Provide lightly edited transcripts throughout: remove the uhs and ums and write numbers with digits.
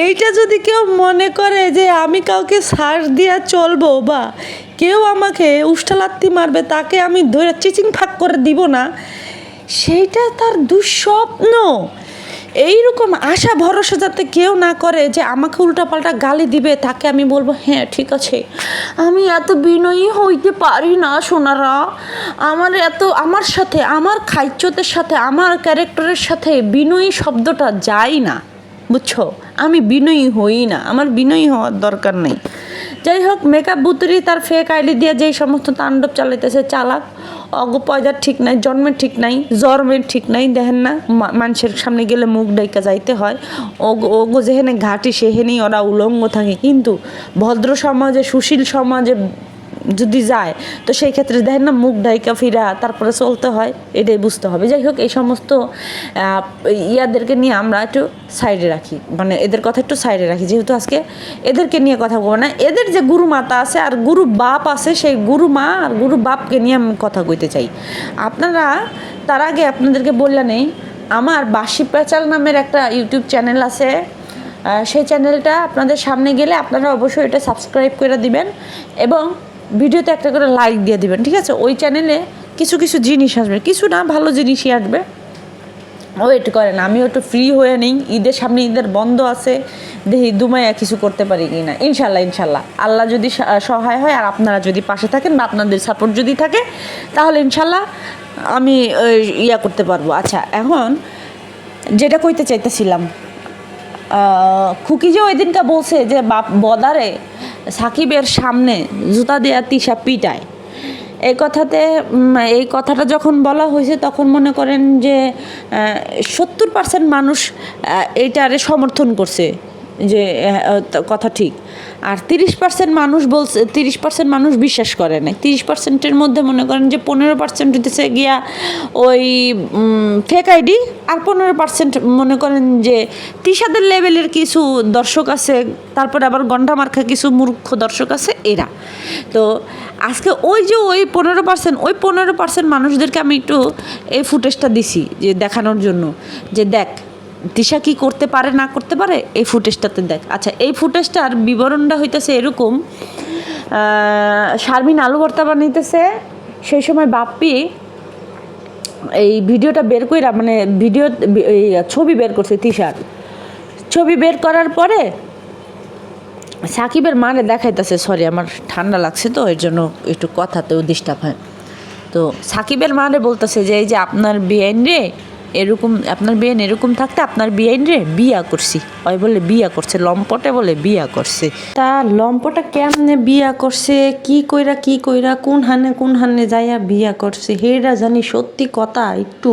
এইটা যদি কেউ মনে করে যে আমি কাউকে শ্বাস দিয়া চলবো বা কেউ আমাকে উষ্টালাত্তি মারবে তাকে আমি ধরে চিচিং ফাঁক করে দিব না, সেইটা তার দুঃস্বপ্ন। এইরকম আশা ভরসা যাতে কেউ না করে যে আমাকে উল্টাপাল্টা গালি দিবে, তাকে আমি বলবো হ্যাঁ ঠিক আছে, আমি এত বিনয়ী হইতে পারি না সোনারা, আমার সাথে, আমার খাইচ্যতের সাথে, আমার ক্যারেক্টারের সাথে বিনয়ী শব্দটা যায় না, বুঝছো? আমি বিনয়ী হই না, আমার বিনয়ী হওয়ার দরকার নেই। যাই হোক, মেকআপ বুতুরি তার ফেক আইডি দিয়ে যেই সমস্ত তাণ্ডব চালাইতেছে চালাক, অগ পয়দার ঠিক নাই, জন্মের ঠিক নাই, জন্মের ঠিক নাই। দেখেন না মানুষের সামনে গেলে মুখ ডাইকা যাইতে হয়, ওগো যেখানে ঘাটি সেখানেই ওরা উলঙ্গ থাকে। কিন্তু ভদ্র সমাজে, সুশীল সমাজে যদি যায় তো সেই ক্ষেত্রে দেখেন না মুখ ডাইকা ফিরা তারপরে চলতে হয়, এটাই বুঝতে হবে। যাই হোক, এই সমস্ত ইয়াদেরকে নিয়ে আমরা একটু সাইডে রাখি, মানে এদের কথা একটু সাইডে রাখি, যেহেতু আজকে এদেরকে নিয়ে কথা বলবো না। এদের যে গুরু মাতা আছে আর গুরু বাপ আছে, সেই গুরু মা আর গুরু বাপকে নিয়ে আমি কথা কইতে চাই। আপনারা তার আগে আপনাদেরকে বললে নেই, আমার বাসি পেঁচাল নামের একটা ইউটিউব চ্যানেল আছে, সেই চ্যানেলটা আপনাদের সামনে গেলে আপনারা অবশ্যই এটা সাবস্ক্রাইব করে দিবেন এবং ভিডিওতে একটা করে লাইক দিয়ে দিবেন, ঠিক আছে? ওই চ্যানেলে কিছু কিছু জিনিস আসবে, কিছু না ভালো জিনিসই আসবে, ওয়েট করেন। আমিও একটু ফ্রি হয়ে নিই, ঈদের সামনে, ঈদের বন্ধ আছে, দেখি দুমাইয়া কিছু করতে পারি কি না। ইনশাল্লাহ আল্লাহ যদি সহায় হয় আর আপনারা যদি পাশে থাকেন বা আপনাদের সাপোর্ট যদি থাকে, তাহলে ইনশাল্লাহ আমি ইয়া করতে পারবো। আচ্ছা, এখন যেটা কইতে চাইতেছিলাম, খুকি যে ওই দিনটা বলছে যে বাপ বদারে সাকিবের সামনে জুতা দেয়া তিশা পিটায়, এই কথাটা যখন বলা হয়েছে তখন মনে করেন যে 70% মানুষ এইটারে সমর্থন করছে যে কথা ঠিক, আর 30% মানুষ বলছে, 30% মানুষ বিশ্বাস করে না। 30%-এর মধ্যে মনে করেন যে 15% হইতেছে গিয়া ওই ফেক আইডি, আর 15% মনে করেন যে তিশাদের লেভেলের কিছু দর্শক আছে, তারপরে আবার গন্ডা মার্কা কিছু মূর্খ দর্শক আছে এরা। তো আজকে ওই 15% মানুষদেরকে আমি একটু এই ফুটেজটা দিছি যে দেখানোর জন্য, যে দেখ তিশা কি করতে পারে না করতে পারে, এই ফুটেজটাতে দেখ। আচ্ছা, এই ফুটেজটার বিবরণটা হইতেছে এরকম, শারমিন আলু ভর্তা বানাইতেছে, সেই সময় বাপ্পি এই ভিডিওটা বের কইরা, মানে ছবি বের করছে, তিশার ছবি বের করার পরে সাকিবের মারে দেখাইতেছে, সরি আমার ঠান্ডা লাগছে তো এর জন্য একটু কথাতেও ডিস্টার্ব হয়। তো সাকিবের মারে বলতেছে যে এই যে আপনার বিয়াইন রে এরকম, আপনার বিয়াইন এরকম থাকতে আপনার বিয়াইন রে বিয়া করছি, ওই বলে বিয়া করছে, লম্পটে বলে বিয়া করছে। তা লম্পটা কেমনে বিয়া করছে, কি কইরা কোন হানে যাইয়া বিয়া করছে, হেরা জানি সত্যি কথা একটু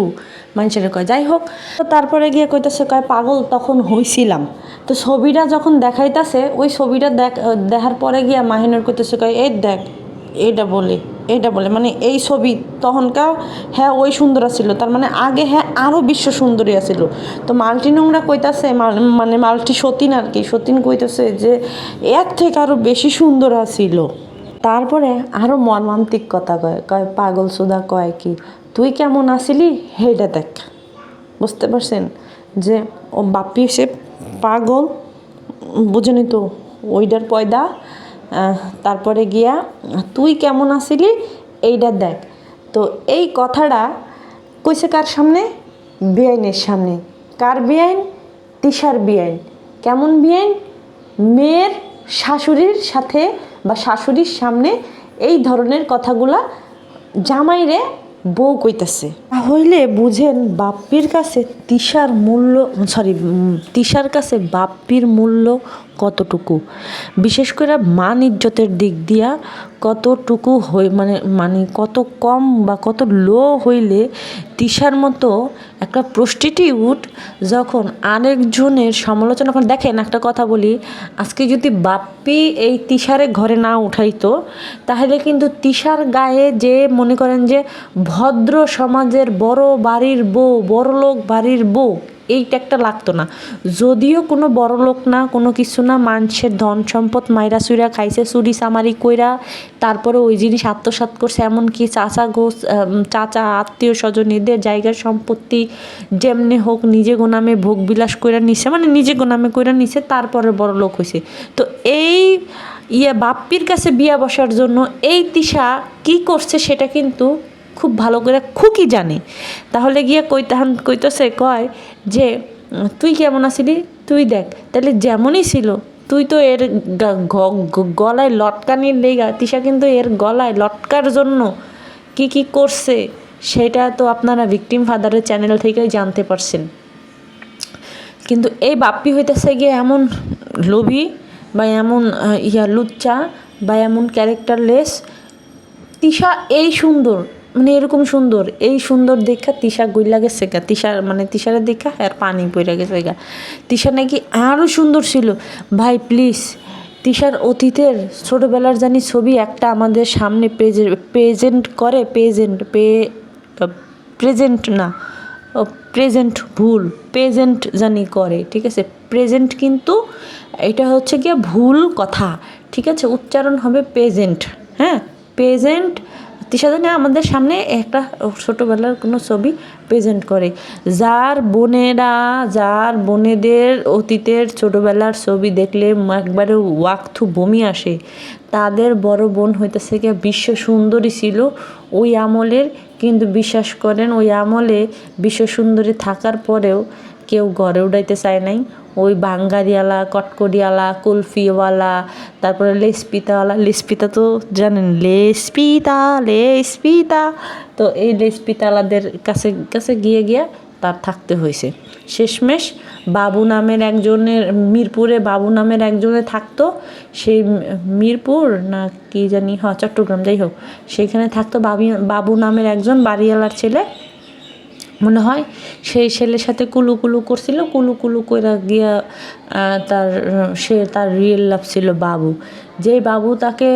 মানুষের কয়। যাই হোক, তো তারপরে গিয়ে কইতাছে কয় পাগল তখন হইছিলাম। তো ছবিটা যখন দেখাইতাছে, ওই ছবিটা দেখার পরে গিয়া মাহিনুর কইতেছে কয় এই দেখ এইটা বলে মানে এই ছবি তখনকার হ্যাঁ ওই সুন্দর ছিল, তার মানে আগে হ্যাঁ আরও বিশ্ব সুন্দরী আছিল। তো মাল্টি নোংরা কইতাছে, মানে মাল্টি সতীন আর কি, সতীন কইতাছে যে এর থেকে আরও বেশি সুন্দর আছিল। তারপরে আরও মর্মান্তিক কথা কয় পাগল সুদা কয় কি তুই কেমন আছিলি হেটা দেখ। বুঝতে পারছেন যে ও বাপ্পি সে পাগল, বুঝেনি তো ওইটার পয়দা। তারপরে গিয়া তুই কেমন আছিলি এইটা দেখ। তো এই কথাটা কইছে কার সামনে? বেআইনের সামনে। কার বেআইন? তিশার বেআইন। কেমন বেআইন? মেয়ের শাশুড়ির সাথে বা শাশুড়ির সামনে এই ধরনের কথাগুলা জামাইরে বউ কইতাছে। তাহলে বুঝেন বাপ্পির কাছে তিশার কাছে বাপ্পির মূল্য কতটুকু, বিশেষ করে মান ইজ্জতের দিক দিয়া কতটুকু মানে কত কম বা কত লো হইলে তিশার মতো একটা প্রস্টিটিউট যখন আরেকজনের সমালোচনা করে। দেখেন একটা কথা বলি, আজকে যদি বাপ্পি এই তিশারে ঘরে না উঠাইতো তাহলে কিন্তু তিশার গায়ে যে মনে করেন যে ভদ্র সমাজের বড় বাড়ির বউ, বড়লোক বাড়ির বউ, এইটা একটা লাগতো না। যদিও কোনো বড় লোক না, কোনো কিছু না, মানুষের ধন সম্পদ মাইরা চুইরা খাইছে, চুরি চামারি কইরা, তারপরে ওই জিনিস আত্মসাৎ করছে। এমনকি চাচা আত্মীয় স্বজন এদের জায়গার সম্পত্তি যেমনি হোক নিজে গোনামে ভোগ বিলাস কইরা নিছে, মানে নিজে গোনামে কইরা নিছে, তারপরে বড় লোক হয়েছে। তো এই বাপ্পির কাছে বিয়া বসার জন্য এই তিশা কি করছে সেটা কিন্তু খুব ভালো করে খুকি জানে। তাহলে গিয়ে কইতেছে, কয় যে তুই কেমন আছিলি, তুই দেখ তাহলে যেমনই ছিল, তুই তো এর গলায় লটকানির লেগা, তিশা কিন্তু এর গলায় লটকার জন্য কি কি করছে সেটা তো আপনারা ভিকটিম ফাদারের চ্যানেল থেকেই জানতে পারছেন। কিন্তু এই বাপ্পি হইতেছে গিয়ে এমন লোভী বা এমন লুচ্চা বা এমন ক্যারেক্টারলেস। তিশা এই সুন্দর, মানে এরকম সুন্দর, এই সুন্দর দেখা তিশা গইলা গেছে গা, তিশারে দেখা আর পানি পইরা গেছে গা। তিশা নাকি আরও সুন্দর ছিল। ভাই প্লিজ, তিশার অতীতের ছোটোবেলার জানি ছবি একটা আমাদের সামনে প্রেজেন্ট করে, প্রেজেন্ট না, প্রেজেন্ট ভুল, প্রেজেন্ট জানি করে, ঠিক আছে। প্রেজেন্ট কিন্তু এটা হচ্ছে গিয়ে ভুল কথা, ঠিক আছে, উচ্চারণ হবে প্রেজেন্ট। হ্যাঁ, প্রেজেন্ট তিশা জানি আমাদের সামনে একটা ছোটোবেলার কোনো ছবি প্রেজেন্ট করে। যার বোনেদের অতীতের ছোটোবেলার ছবি দেখলে একবারে ওয়াকথু বমি আসে, তাদের বড় বোন হইতেছে গিয়ে বিশ্ব সুন্দরী ছিল ওই আমলের। কিন্তু বিশ্বাস করেন, ওই আমলে বিশ্ব সুন্দরী থাকার পরেও কেউ ঘরে উঠাইতে চায় নাই। ওই বাঙ্গারিওয়ালা, কটকরিওয়ালা, কুলফিওয়ালা, তারপরে লেসপিতা তো জানেন, লেসপিতা, তো এই লেসপিতাওয়ালাদের কাছে গিয়ে তার থাকতে হয়েছে। শেষমেশ মিরপুরে বাবু নামের একজনে থাকতো। সেই মিরপুর না কি জানি, চট্টগ্রাম, যাই হোক, সেইখানে থাকতো বাবু নামের একজন বাড়িওয়ালার ছেলে মনে হয়। সেই ছেলের সাথে কুলু করছিল, কুলু কইরা গিয়া তার রিয়েল লাভ ছিল বাবু। যেই বাবু তাকে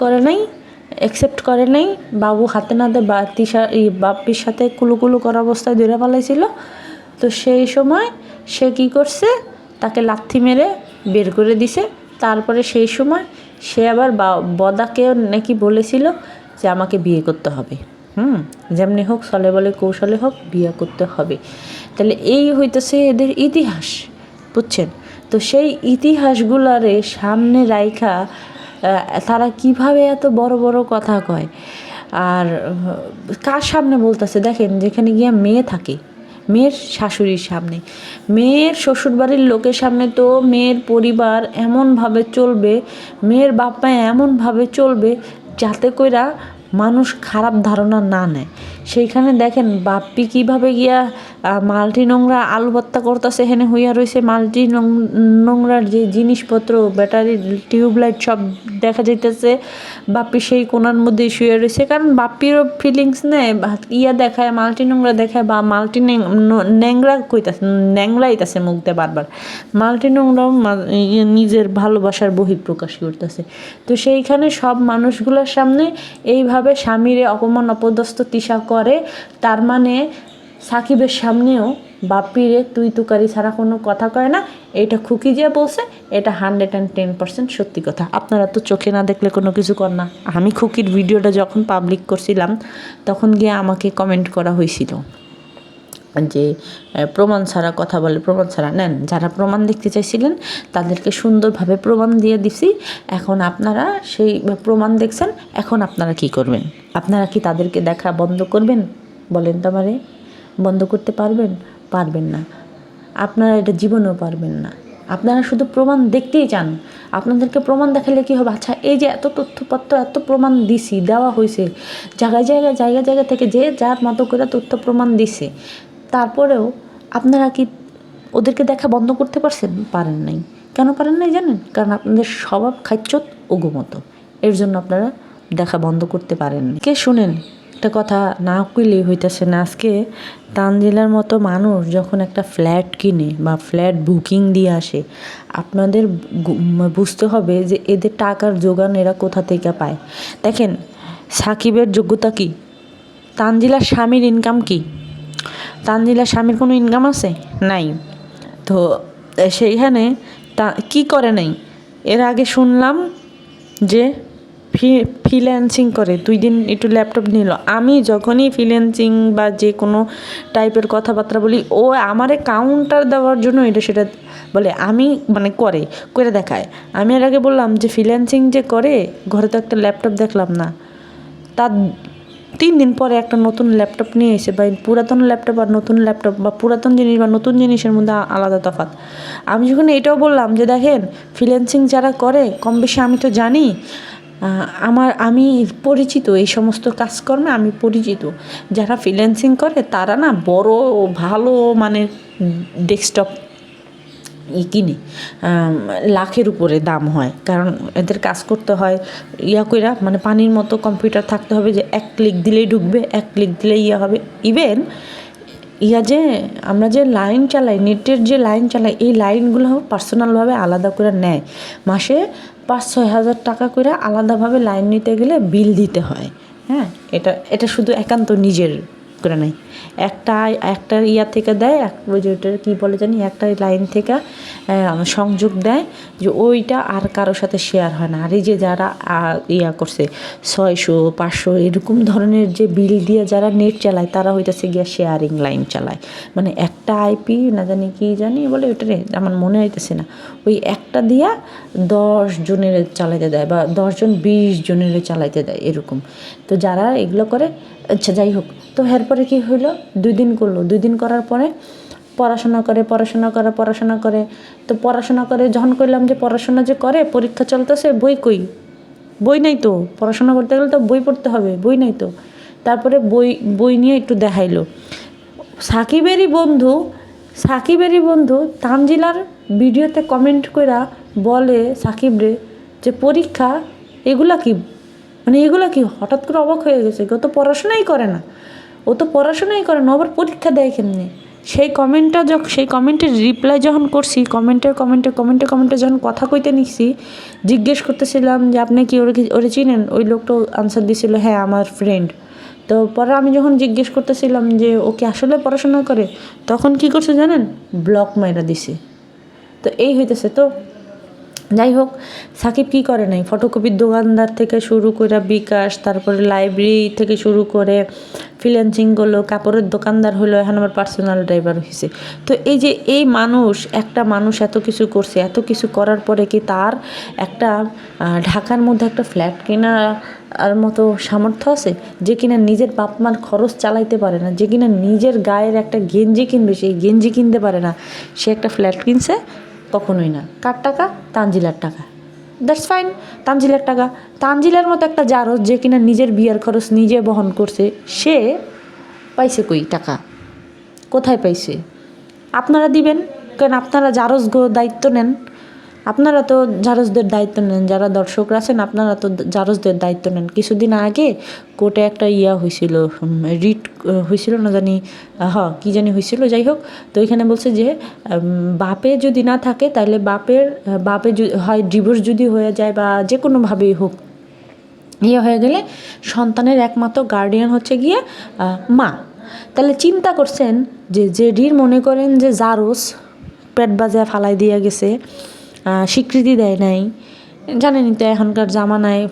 করে নাই, অ্যাকসেপ্ট করে নাই, বাবু হাতে নাতে বাপ্পির সাথে কুলু করা অবস্থায় ধরে ফেলাইছিল। তো সেই সময় সে কী করছে, তাকে লাথি মেরে বের করে দিছে। তারপরে সেই সময় সে আবার বদাকেও নাকি বলেছিল যে আমাকে বিয়ে করতে হবে, যেমনি হোক, ছলে বলে কৌশলে হোক, বিয়ে করতে হবে। তাহলে এই হইতেছে এদের ইতিহাস, বুঝছেন? তো সেই ইতিহাসগুলারে সামনে রাইখা তারা কিভাবে এত বড় বড় কথা কয়। আর কার সামনে বলতেছে দেখেন, যেখানে গিয়া মেয়ে থাকে, মেয়ের শাশুড়ির সামনে, মেয়ের শ্বশুরবাড়ির লোকের সামনে তো মেয়ের পরিবার এমনভাবে চলবে, মেয়ের বাপ মা এমনভাবে চলবে যাতে কইরা মানুষ খারাপ ধারণা না নেয়। সেইখানে দেখেন বাপ্পি কীভাবে গিয়া মাল্টি নোংরা আলু ভর্তা করতেছে, হেনে হইয়া রয়েছে মাল্টি নোংরার যে জিনিসপত্র, ব্যাটারি, টিউবলাইট সব দেখা যাইতেছে। বাপ্পি সেই কোনার মধ্যেই শুয়ে রয়েছে, কারণ বাপ্পিরও ফিলিংস নেয়, দেখায় মাল্টি নোংরা দেখায়, বা মাল্টি ন্যাংরাইতেছে মুখ দিয়ে বারবার। মাল্টি নোংরাও নিজের ভালোবাসার বহিঃপ্রকাশ করতেছে। তো সেইখানে সব মানুষগুলোর সামনে এইভাবে স্বামীরে অপমান অপদস্থ তিশা করে। তার মানে সাকিবের সামনেও বাপ্পিরে তুই তুকারি ছাড়া কোনো কথা কয় না। এটা খুকি যে বলছে, এটা 110% সত্যি কথা। আপনারা তো চোখে না দেখলে কোনো কিছু কর না। আমি খুকির ভিডিওটা যখন পাবলিক করছিলাম তখন গিয়ে আমাকে কমেন্ট করা হয়েছিল যে প্রমাণ ছাড়া কথা বলে, প্রমাণ ছাড়া নেন। যারা প্রমাণ দেখতে চাইছিলেন তাদেরকে সুন্দরভাবে প্রমাণ দিয়ে দিছি। এখন আপনারা সেই প্রমাণ দেখছেন, এখন আপনারা কি করবেন? আপনারা কি তাদেরকে দেখা বন্ধ করবেন? বলেন তো আমারে। বন্ধ করতে পারবেন না। আপনারা এটা জীবনেও পারবেন না। আপনারা শুধু প্রমাণ দেখতেই চান। আপনাদেরকে প্রমাণ দেখালে কী হবে? আচ্ছা, এই যে এত তথ্যপত্র, এত প্রমাণ দেওয়া হয়েছে, জায়গা থেকে যে যার মতো করে তথ্য প্রমাণ দিছে, তারপরেও আপনারা কি ওদেরকে দেখা বন্ধ করতে পারেন নাই? কেন পারেন নাই জানেন? কারণ আপনাদের স্বভাব খাচ্চত ওগো-মতো, এর জন্য আপনারা দেখা বন্ধ করতে পারেননি। কে শুনেন, একটা কথা না কইলেই হইতেছে না। আজকে তানজিলার মতো মানুষ যখন একটা ফ্ল্যাট কিনে বা ফ্ল্যাট বুকিং দিয়ে আসে, আপনাদের বুঝতে হবে যে এদের টাকার জোগান এরা কোথা থেকে পায়। দেখেন, সাকিবের যোগ্যতা কি, তানজিলার স্বামীর ইনকাম কি, তানজিলার স্বামীর কোনো ইনকাম আছে? নাই। তো সেইখানে তা কী করে নাই? এর আগে শুনলাম যে ফ্রিল্যান্সিং করে 2 দিন একটু ল্যাপটপ নিল। আমি যখনই ফ্রিল্যান্সিং বা যে কোনো টাইপের কথাবার্তা বলি, ও আমারে কাউন্টার দেওয়ার জন্য এটা সেটা বলে। আমি মানে করে দেখায়। আমি এর আগে বললাম যে ফ্রিল্যান্সিং যে করে, ঘরে তো একটা ল্যাপটপ দেখলাম না, তার 3 দিন পরে একটা নতুন ল্যাপটপ নিয়ে এসে, বা পুরাতন ল্যাপটপ আর নতুন ল্যাপটপ, বা পুরাতন জিনিস বা নতুন জিনিসের মধ্যে আলাদা তফাৎ। আমি যখন এটাও বললাম যে দেখেন, ফ্রিল্যান্সিং যারা করে কম বেশি আমি তো জানি, আমি পরিচিত, এই সমস্ত কাজকর্মে আমি পরিচিত। যারা ফ্রিল্যান্সিং করে তারা না বড় ভালো মানের ডেস্কটপ কিনে লাখের উপরে দাম হয়, কারণ এদের কাজ করতে হয় কইরা, মানে পানির মতো কম্পিউটার থাকতে হবে যে 1 ক্লিক দিলেই ঢুকবে, 1 ক্লিক দিলেই হবে। ইভেন যে আমরা যে লাইন চালাই, নেটের যে লাইন চালাই, এই লাইনগুলো পার্সোনালভাবে আলাদা করে নেয়। মাসে 5-6 হাজার টাকা করে আলাদাভাবে লাইন নিতে গেলে বিল দিতে হয়। হ্যাঁ, এটা শুধু একান্ত নিজের করে নেয়। একটা থেকে দেয়, ওই যে ওটার কী বলে জানি, একটা লাইন থেকে সংযোগ দেয়, যে ওইটা আর কারোর সাথে শেয়ার হয় না। আর এই যে যারা করছে 600-500 এরকম ধরনের যে বিল দিয়ে যারা নেট চালায়, তারা হইতেছে গিয়া শেয়ারিং লাইন চালায়। মানে একটা আইপি না জানি কি জানি বলে, ওইটারে আমার মনে হইতেছে না, ওই একটা দিয়া 10 জনের চালাইতে দেয়, বা 10 জন 20 জনের চালাইতে দেয় এরকম। তো যারা এগুলো করে, আচ্ছা যাই হোক, তো এরপরে কী হইলো, 2 দিন করলো। 2 দিন করার পরে পড়াশোনা করে। তো পড়াশোনা করে যখন করলাম যে পড়াশোনা যে করে, পরীক্ষা চলতেছে, বই কই? বই নাই তো। পড়াশোনা করতে গেলে তো বই পড়তে হবে, বই নাই তো। তারপরে বই নিয়ে একটু দেখাইলো। সাকিবেরই বন্ধু তানজিলার ভিডিওতে কমেন্ট কইরা বলে সাকিবরে যে পরীক্ষা, এগুলা কি? মানে এগুলো কি? হঠাৎ করে অবাক হয়ে গেছে। ও তো পড়াশোনাই করে না, আবার পরীক্ষা দেয় কেমনি? সেই কমেন্টের রিপ্লাই যখন করছি, কমেন্টে যখন কথা কইতে নিচ্ছি, জিজ্ঞেস করতেছিলাম যে আপনি কি ওরে চিনেন? ওই লোকটাও আনসার দিছিল, হ্যাঁ আমার ফ্রেন্ড। তো পরে আমি যখন জিজ্ঞেস করতেছিলাম যে ও কি আসলে পড়াশোনা করে, তখন কি করছে জানেন? ব্লক মাইরা দিছে। তো এই হইতেছে। তো যাই হোক, সাকিব কী করে নাই, ফটোকপির দোকানদার থেকে শুরু করে বিকাশ, তারপরে লাইব্রেরি থেকে শুরু করে ফ্রিল্যান্সিং করলো, কাপড়ের দোকানদার হলো, এখন আবার পার্সোনাল ড্রাইভার হয়েছে। তো এই যে একটা মানুষ এত কিছু করছে, এত কিছু করার পরে কি তার একটা ঢাকার মধ্যে একটা ফ্ল্যাট কেনার মতো সামর্থ্য আছে? যে কিনা নিজের বাপ মার খরচ চালাইতে পারে না, যে কিনা নিজের গায়ের একটা গেঞ্জি কিনবে, সেই গেঞ্জি কিনতে পারে না, সে একটা ফ্ল্যাট কিনছে? কখনোই না। কার টাকা? তানজিলার টাকা। দ্যাটস ফাইন, তানজিলার টাকা। তানজিলার মতো একটা জারজ, যে কিনা নিজের বিয়ার খরচ নিজে বহন করছে, সে পাইছে কই টাকা? কোথায় পাইছে? আপনারা দিবেন, কারণ আপনারা দায়িত্ব নেন। আপনারা তো জারজদের দায়িত্ব নেন, যারা দর্শকরা আছেন আপনারা তো জারজদের দায়িত্ব নেন। কিছুদিন আগে কোর্টে একটা হয়েছিল, রিট হয়েছিল না জানি, কী জানি হয়েছিল, যাই হোক। তো এখানে বলছে যে বাপে যদি না থাকে, তাহলে বাপে হয় ডিভোর্স যদি হয়ে যায়, বা যে কোনোভাবেই হোক, হয়ে গেলে সন্তানের একমাত্র গার্ডিয়ান হচ্ছে গিয়ে মা। তাহলে চিন্তা করছেন যে মনে করেন যে জারজ পেট বাজায় ফালাই দিয়ে গেছে, স্বীকৃতি দেয় নাই। জানেনই তো এখনকার জামানায়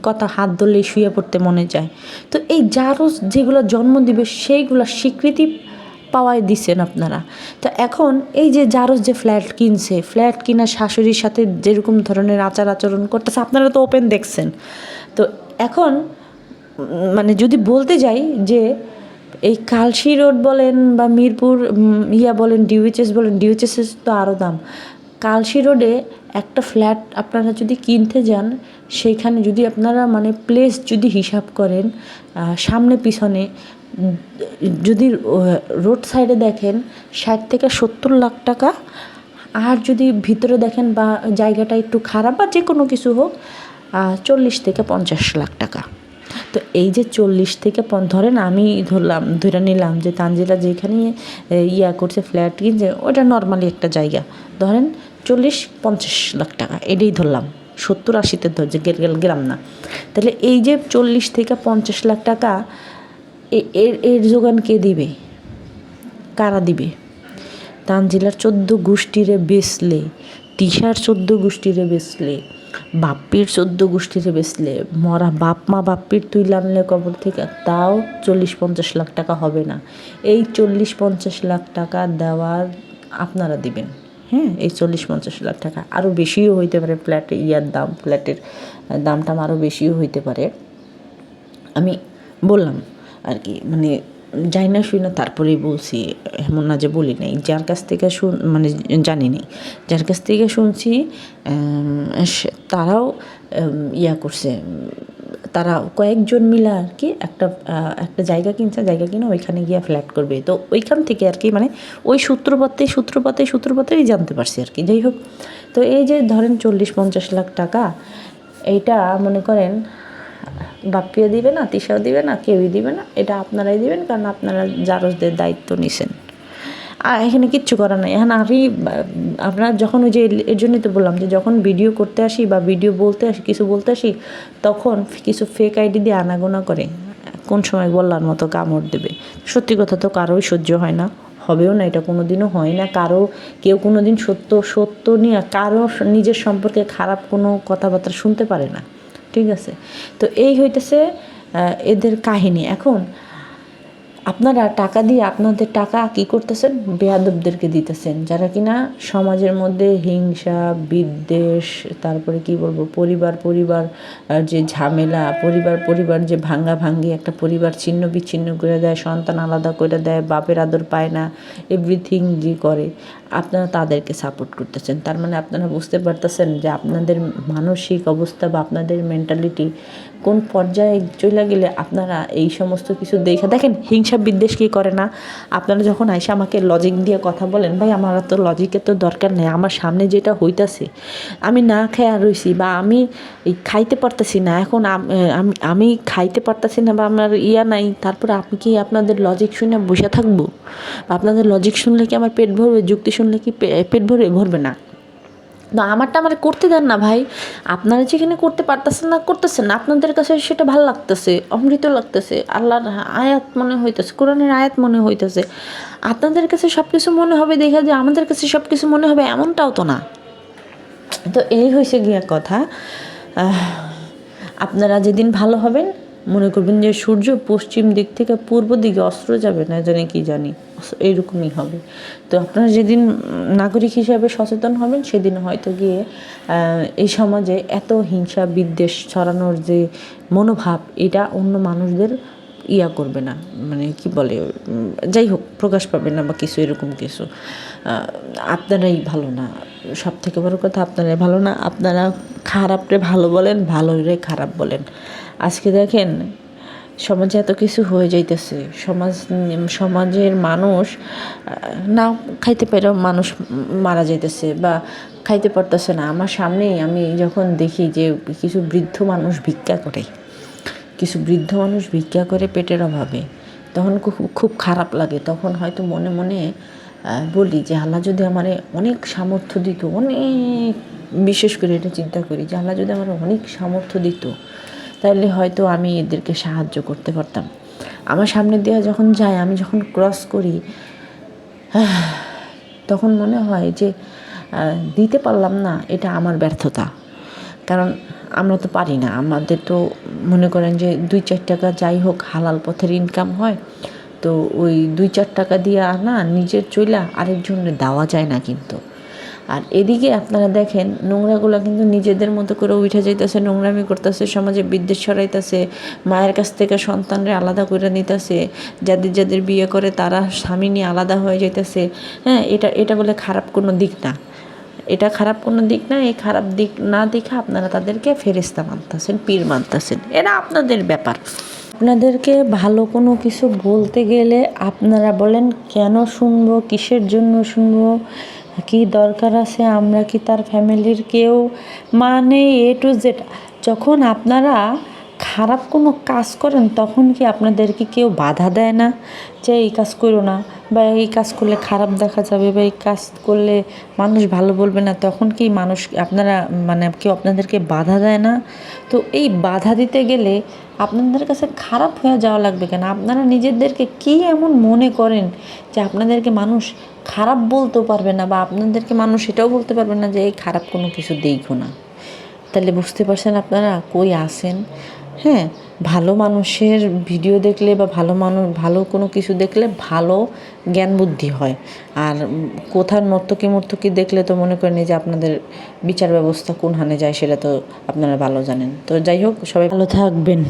কথা হাত ধরলেই শুয়ে পড়তে মনে যায়। তো এই জারজ যেগুলো জন্ম দিবে, সেইগুলো স্বীকৃতি পাওয়ায় দিচ্ছেন আপনারা। তো এখন এই যে জারজ যে ফ্ল্যাট কিনা শাশুড়ির সাথে যেরকম ধরনের আচরণ করতেছে, আপনারা তো ওপেন দেখছেন। তো এখন মানে যদি বলতে যাই যে এই কালশি রোড বলেন বা মিরপুর বলেন, ডিউএইচএস তো আরও দাম। কালশি রোডে একটা ফ্ল্যাট আপনারা যদি কিনতে যান, সেইখানে যদি আপনারা মানে প্লেস যদি হিসাব করেন, সামনে পিছনে যদি রোড সাইডে দেখেন 60 থেকে 70 লাখ টাকা, আর যদি ভিতরে দেখেন বা জায়গাটা একটু খারাপ বা যে কোনো কিছু হোক, 40 থেকে 50 লাখ টাকা। তো এই যে 40 থেকে ধরেন, আমি ধরে নিলাম যে তানজিলা যেখানে করছে, ফ্ল্যাট কিনছে, ওটা নর্মালি একটা জায়গা, ধরেন 40-50 লাখ টাকা, এটাই ধরলাম, 70-80-তে ধরছে, গেলাম না। তাহলে এই যে 40 থেকে 50 লাখ টাকা, এর যোগান কে দিবে? কারা দিবে? তানজিলার 14 গোষ্ঠীরে বেচলে, তিশার 14 গোষ্ঠীরে বেচলে, বাপ্পির 14 গোষ্ঠীরে বেচলে, মরা বাপ মা বাপ্পির তুইলে আনলে কবর থেকে, তাও 40-50 লাখ টাকা হবে না। এই 40-50 লাখ টাকা দেওয়ার আপনারা দিবেন। হ্যাঁ, এই 40-50 লাখ টাকা আরও বেশিও হইতে পারে। ফ্ল্যাটের দামটা আরও বেশিও হইতে পারে। আমি বললাম আর কি, মানে যাই না শুই না তারপরেই বলছি, এমন না যে বলি নাই। যার কাছ থেকে মানে জানি নাই, যার কাছ থেকে শুনছি তারাও করছে, তারা কয়েকজন মিলে আর কি একটা জায়গা কিনছে, জায়গা কিনে ওইখানে গিয়ে ফ্ল্যাট করবে। তো ওইখান থেকে আর কি, মানে ওই সূত্রপাতেই জানতে পারছি আর কি। যাই হোক, তো এই যে ধরেন 40-50 লাখ টাকা, এইটা মনে করেন বাপ্পিও দিবে না, তিশাও দিবে না, কেউই দিবে না, এটা আপনারাই দিবেন, কারণ আপনারা জারজদের দায়িত্ব নিছেন। আর এখানে কিচ্ছু করার নাই। এখন আপনার যখন ওই যে এর জন্যই তো বললাম যে যখন ভিডিও করতে আসি বা ভিডিও কিছু বলতে আসি, তখন কিছু ফেক আইডি দিয়ে আনাগোনা করে কোন সময় বললার মতো কামড় দেবে। সত্যি কথা তো কারোই সহ্য হয় না, হবেও না, এটা কোনো দিনও হয় না। কেউ কোনো দিন সত্য নিয়ে কারো নিজের সম্পর্কে খারাপ কোনো কথাবার্তা শুনতে পারে না, ঠিক আছে? তো এই হইতেছে এদের কাহিনী। এখন আপনারা টাকা দিয়ে আপনাদের টাকা কী করতেছেন? বেয়াদবদেরকে দিতেছেন, যারা কিনা সমাজের মধ্যে হিংসা, বিদ্বেষ, তারপরে কি বলবো, পরিবার যে ঝামেলা, পরিবার যে ভাঙ্গি, একটা পরিবার ছিন্ন বিচ্ছিন্ন করে দেয়, সন্তান আলাদা করে দেয়, বাপের আদর পায় না, এভরিথিং যে করে, আপনারা তাদেরকে সাপোর্ট করতেছেন। তার মানে আপনারা বুঝতে পারতেছেন যে আপনাদের মানসিক অবস্থা বা আপনাদের মেন্টালিটি কোন পর্যায়ে চলে গেলে আপনারা এই সমস্ত কিছু দেখেন। হিংসা বিদ্বেষ কি করে না? আপনারা যখন আইসা আমাকে লজিক দিয়ে কথা বলেন, ভাই আমার তো লজিকের তো দরকার নেই। আমার সামনে যেটা হইতাছে, আমি না খেয়ে রইছি বা আমি খাইতে পারতেছি না, এখন আমি খাইতে পারতেছি না বা আমার নাই, তারপরে আপনি কি আপনাদের লজিক শুনে বসে থাকবো? আপনাদের লজিক শুনলে কি আমার পেট ভরবে? যুক্তি শুনলে কি পেট ভরবে না? না, আমারটা আমার করতে দেন না ভাই। আপনারা যেখানে করতে করতেছেন না, আপনাদের কাছে সেটা ভালো লাগতেছে, অমৃত লাগতেছে, আল্লাহর আয়াত মনে হইতেছে, কোরআনের আয়াত মনে হইতেছে। আপনাদের কাছে সব কিছু মনে হবে দেখা যায় আমাদের কাছে সব কিছু মনে হবে, এমনটাও তো না। তো এই হয়েছে গিয়া কথা। আপনারা যেদিন ভালো হবেন, মনে করবেন যে সূর্য পশ্চিম দিক থেকে পূর্ব দিকে অস্ত্র যাবে না জানি এইরকমই হবে। তো আপনারা যেদিন নাগরিক হিসাবে সচেতন হবেন, সেদিন হয়তো গিয়ে এই সমাজে এত হিংসা বিদ্বেষ ছড়ানোর যে মনোভাব, এটা অন্য মানুষদের করবে না, মানে কি বলে, যাই হোক, প্রকাশ পাবে না বা কিছু এরকম কিছু। আপনারাই ভালো না, সব থেকে বড় কথা আপনারাই ভালো না। আপনারা খারাপরে ভালো বলেন, ভালোরে খারাপ বলেন। আজকে দেখেন সমাজে এত কিছু হয়ে যাইতেছে, সমাজের মানুষ না খাইতে পেরেও মানুষ মারা যাইতেছে বা খাইতে পারতেছে না। আমার সামনেই আমি যখন দেখি যে কিছু বৃদ্ধ মানুষ ভিক্ষা করে পেটের অভাবে, তখন খুব খারাপ লাগে। তখন হয়তো মনে মনে বলি যে আল্লাহ যদি আমারে অনেক সামর্থ্য দিত, অনেক, বিশেষ করে এটা চিন্তা করি যে আল্লাহ যদি আমার অনেক সামর্থ্য দিত, তাহলে হয়তো আমি এদেরকে সাহায্য করতে পারতাম। আমার সামনে দিয়ে যখন যায়, আমি যখন ক্রস করি, তখন মনে হয় যে দিতে পারলাম না, এটা আমার ব্যর্থতা। কারণ আমরা তো পারি না, আমাদের তো মনে করেন যে 2-4 টাকা যাই হোক হালাল পথের ইনকাম হয়, তো ওই 2-4 টাকা দিয়ে আনা নিজের চইলা আরেকজনের দেওয়া যায় না কিন্তু। আর এদিকে আপনারা দেখেন নোংরাগুলো কিন্তু নিজেদের মতো করে উঠে যাইতেছে, নোংরামি করতেছে, সমাজে বিদ্বেষ ছড়াইতেছে, মায়ের কাছ থেকে সন্তানরা আলাদা করে নিতেছে, যাদের বিয়ে করে তারা স্বামী নিয়ে আলাদা হয়ে যাইতেছে। হ্যাঁ, এটা বলে খারাপ কোনো দিক না, এটা খারাপ কোনো দিক না। এই খারাপ দিক না দেখে আপনারা তাদেরকে ফেরেশতা মানতেছেন, পীর মানতেছেন, এটা আপনাদের ব্যাপার। আপনাদেরকে ভালো কোনো কিছু বলতে গেলে আপনারা বলেন কেন শুনবো, কিসের জন্য শুনবো, কি দরকার আছে, আমরা কি তার ফ্যামিলির কেউ, মানে A to Z। যখন আপনারা খারাপ কোনো কাজ করেন তখন কি আপনাদেরকে কেউ বাধা দেয় না যে এই কাজ করো না, বা এই কাজ করলে খারাপ দেখা যাবে, বা এই কাজ করলে মানুষ ভালো বলবে না, তখন কি মানুষ আপনারা মানে কেউ আপনাদেরকে বাধা দেয় না? তো এই বাধা দিতে গেলে আপনাদের কাছে খারাপ হয়ে যাওয়া লাগবে কেন? আপনারা নিজেদেরকে কি এমন মনে করেন যে আপনাদেরকে মানুষ খারাপ বলতেও পারবে না, বা আপনাদেরকে মানুষ এটাও বলতে পারবে না যে এই খারাপ কোনো কিছু দেখো না? তাহলে বুঝতে পারছেন আপনারা কই আছেন? হ্যাঁ, ভালো মানুষের ভিডিও দেখলে বা ভালো কোনো কিছু দেখলে ভালো জ্ঞান বুদ্ধি হয়। আর কোথার নর্তকী দেখলে তো মনে করেন যে আপনাদের বিচার ব্যবস্থা কোন হানে যায় সেটা তো আপনারা ভালো জানেন। তো যাই হোক, সবাই ভালো থাকবেন।